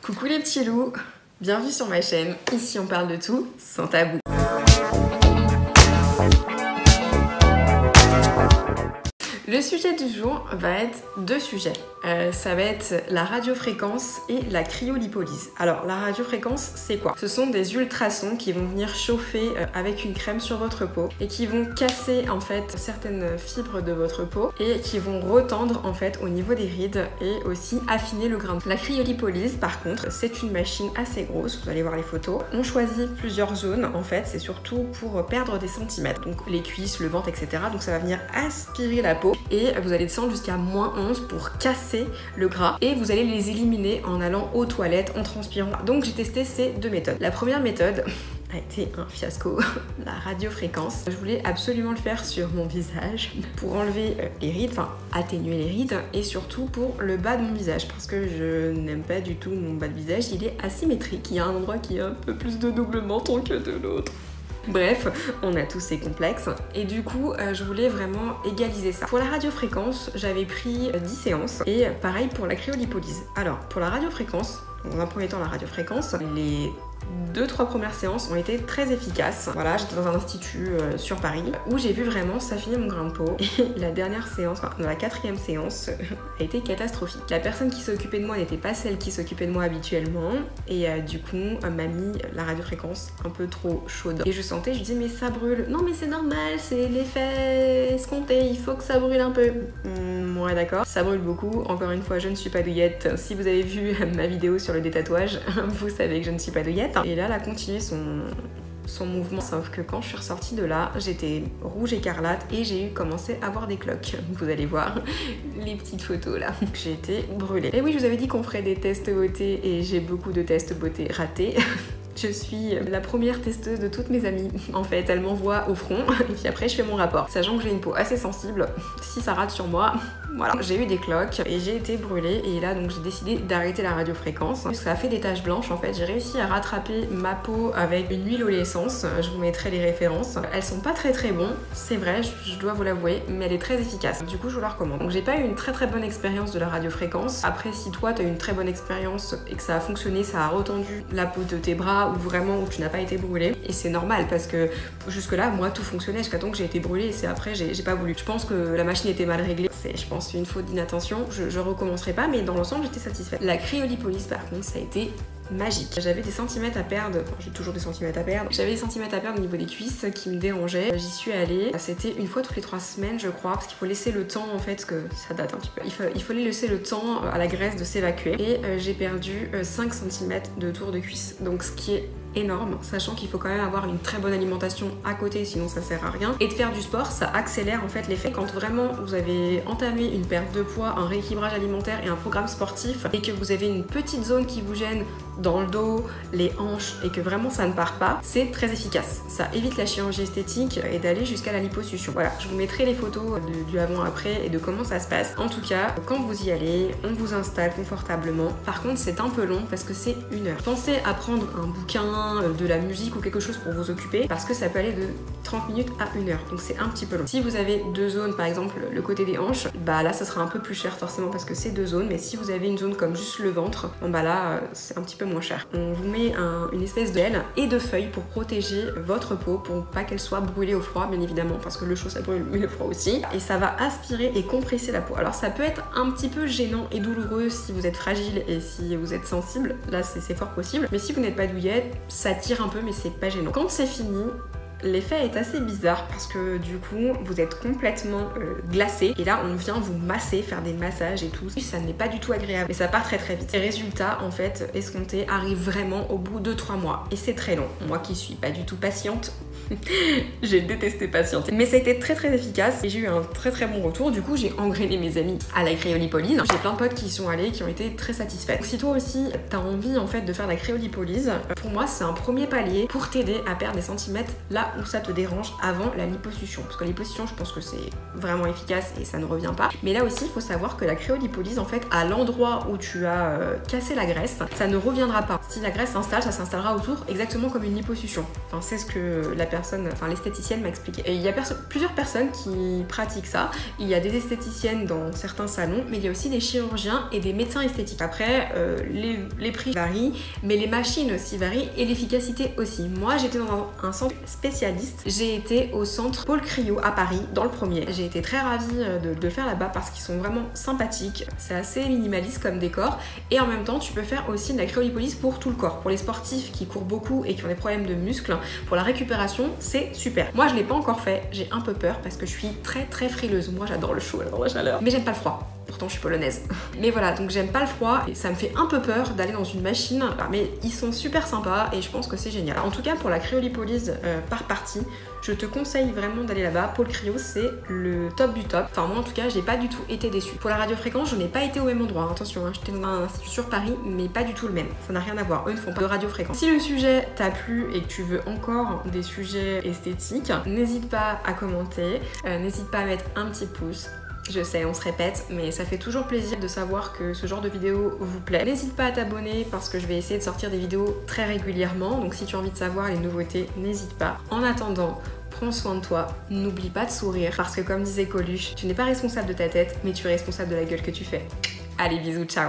Coucou les petits loups, bienvenue sur ma chaîne, ici on parle de tout sans tabou. Le sujet du jour va être deux sujets. Ça va être la radiofréquence et la cryolipolyse. Alors la radiofréquence c'est quoi? Ce sont des ultrasons qui vont venir chauffer avec une crème sur votre peau et qui vont casser en fait certaines fibres de votre peau et qui vont retendre en fait au niveau des rides et aussi affiner le grain. La cryolipolyse par contre c'est une machine assez grosse, vous allez voir les photos. On choisit plusieurs zones en fait, c'est surtout pour perdre des centimètres. Donc les cuisses, le ventre etc. Donc ça va venir aspirer la peau et vous allez descendre jusqu'à -11 pour casser le gras et vous allez les éliminer en allant aux toilettes, en transpirant. Donc j'ai testé ces deux méthodes. La première méthode a été un fiasco, la radiofréquence. Je voulais absolument le faire sur mon visage pour enlever les rides, enfin atténuer les rides et surtout pour le bas de mon visage parce que je n'aime pas du tout mon bas de visage, il est asymétrique, il y a un endroit qui a un peu plus de double menton que de l'autre. Bref, on a tous ces complexes et du coup je voulais vraiment égaliser ça. Pour la radiofréquence, j'avais pris 10 séances et pareil pour la cryolipolyse. Alors pour la radiofréquence, dans un premier temps la radiofréquence, les 2-3 premières séances ont été très efficaces. Voilà, j'étais dans un institut sur Paris où j'ai vu vraiment s'affiner mon grain de peau. Et la dernière séance, enfin, la 4e séance, a été catastrophique. La personne qui s'occupait de moi n'était pas celle qui s'occupait de moi habituellement. Et du coup, m'a mis la radiofréquence un peu trop chaude. Et je sentais, je dis mais ça brûle. Non mais c'est normal, c'est l'effet escompté, il faut que ça brûle un peu. Ouais d'accord, ça brûle beaucoup. Encore une fois, je ne suis pas douillette. Si vous avez vu ma vidéo sur le détatouage, vous savez que je ne suis pas douillette. Et là, elle a continué son mouvement, sauf que quand je suis ressortie de là, j'étais rouge écarlate et j'ai commencé à avoir des cloques. Vous allez voir les petites photos là. J'ai été brûlée. Et oui, je vous avais dit qu'on ferait des tests beauté et j'ai beaucoup de tests beauté ratés. Je suis la première testeuse de toutes mes amies. En fait, elles m'envoient au front et puis après je fais mon rapport. Sachant que j'ai une peau assez sensible, si ça rate sur moi, voilà. J'ai eu des cloques et j'ai été brûlée et là donc j'ai décidé d'arrêter la radiofréquence. Ça a fait des taches blanches en fait. J'ai réussi à rattraper ma peau avec une huile oleescence. Je vous mettrai les références. Elles sont pas très bonnes, c'est vrai, je dois vous l'avouer, mais elle est très efficace. Du coup, je vous la recommande. Donc j'ai pas eu une très bonne expérience de la radiofréquence. Après, si toi t'as eu une très bonne expérience et que ça a fonctionné, ça a retendu la peau de tes bras ou vraiment où tu n'as pas été brûlée, et c'est normal parce que jusque là moi tout fonctionnait jusqu'à temps que j'ai été brûlée et c'est après j'ai pas voulu. Je pense que la machine était mal réglée, c'est je pense une faute d'inattention, je recommencerai pas, mais dans l'ensemble j'étais satisfaite. La cryolipolyse par contre ça a été magique. J'avais des centimètres à perdre, enfin j'ai toujours des centimètres à perdre, j'avais des centimètres à perdre au niveau des cuisses qui me dérangeaient. J'y suis allée, c'était une fois toutes les 3 semaines je crois, parce qu'il faut laisser le temps en fait, que ça date un petit peu, il fallait laisser le temps à la graisse de s'évacuer et j'ai perdu 5 cm de tour de cuisse, donc ce qui est énorme, sachant qu'il faut quand même avoir une très bonne alimentation à côté, sinon ça sert à rien. Et de faire du sport, ça accélère en fait l'effet. Quand vraiment vous avez entamé une perte de poids, un rééquilibrage alimentaire et un programme sportif, et que vous avez une petite zone qui vous gêne dans le dos, les hanches, et que vraiment ça ne part pas, c'est très efficace. Ça évite la chirurgie esthétique et d'aller jusqu'à la liposuction. Voilà, je vous mettrai les photos du avant-après et de comment ça se passe. En tout cas, quand vous y allez, on vous installe confortablement. Par contre, c'est un peu long parce que c'est 1 heure. Pensez à prendre un bouquin, de la musique ou quelque chose pour vous occuper parce que ça peut aller de 30 minutes à 1 heure, donc c'est un petit peu long. Si vous avez 2 zones, par exemple le côté des hanches, bah là ça sera un peu plus cher forcément parce que c'est 2 zones, mais si vous avez une zone comme juste le ventre, bon bah là c'est un petit peu moins cher. On vous met une espèce d'aile et de feuilles pour protéger votre peau, pour pas qu'elle soit brûlée au froid bien évidemment, parce que le chaud ça brûle mais le froid aussi, et ça va aspirer et compresser la peau. Alors ça peut être un petit peu gênant et douloureux si vous êtes fragile et si vous êtes sensible, là c'est fort possible, mais si vous n'êtes pas douillette, ça tire un peu mais c'est pas gênant. Quand c'est fini, l'effet est assez bizarre parce que du coup vous êtes complètement glacé et là on vient vous masser, faire des massages et tout. Ça n'est pas du tout agréable et ça part très vite. Les résultats en fait escomptés arrivent vraiment au bout de 3 mois et c'est très long. Moi qui suis pas du tout patiente, j'ai détesté patienter. Mais ça a été très efficace et j'ai eu un très bon retour. Du coup j'ai engrainé mes amis à la cryolipolyse. J'ai plein de potes qui y sont allés, qui ont été très satisfaits. Donc, si toi aussi t'as envie en fait de faire la cryolipolyse, pour moi c'est un premier palier pour t'aider à perdre des centimètres là où ça te dérange avant la liposuction. Parce que la liposuction je pense que c'est vraiment efficace et ça ne revient pas. Mais là aussi il faut savoir que la cryolipolyse en fait à l'endroit où tu as cassé la graisse, ça ne reviendra pas. Si la graisse s'installe, ça s'installera autour exactement comme une liposuction. Enfin c'est ce que la personne personne, enfin l'esthéticienne m'a expliqué. Et il y a plusieurs personnes qui pratiquent ça. Il y a des esthéticiennes dans certains salons, mais il y a aussi des chirurgiens et des médecins esthétiques. Après, les prix varient, mais les machines aussi varient et l'efficacité aussi. Moi, j'étais dans un centre spécialiste. J'ai été au centre Paul Cryo à Paris, dans le premier. J'ai été très ravie de le faire là-bas parce qu'ils sont vraiment sympathiques. C'est assez minimaliste comme décor. Et en même temps, tu peux faire aussi de la cryolipolyse pour tout le corps. Pour les sportifs qui courent beaucoup et qui ont des problèmes de muscles, pour la récupération, c'est super. Moi, je l'ai pas encore fait. J'ai un peu peur parce que je suis très frileuse. Moi, j'adore le chaud, j'adore la chaleur. Mais j'aime pas le froid. Pourtant, je suis polonaise. Mais voilà, donc j'aime pas le froid et ça me fait un peu peur d'aller dans une machine. Mais ils sont super sympas et je pense que c'est génial. En tout cas, pour la cryolipolyse par partie, je te conseille vraiment d'aller là-bas. Paul Cryo, c'est le top du top. Enfin, moi, en tout cas, j'ai pas du tout été déçue. Pour la radiofréquence, je n'ai pas été au même endroit. Attention, hein, j'étais dans un institut sur Paris, mais pas du tout le même. Ça n'a rien à voir. Eux ne font pas de radiofréquence. Si le sujet t'a plu et que tu veux encore des sujets esthétiques, n'hésite pas à commenter. N'hésite pas à mettre un petit pouce. Je sais, on se répète, mais ça fait toujours plaisir de savoir que ce genre de vidéo vous plaît. N'hésite pas à t'abonner parce que je vais essayer de sortir des vidéos très régulièrement. Donc si tu as envie de savoir les nouveautés, n'hésite pas. En attendant, prends soin de toi, n'oublie pas de sourire parce que comme disait Coluche, tu n'es pas responsable de ta tête, mais tu es responsable de la gueule que tu fais. Allez, bisous, ciao!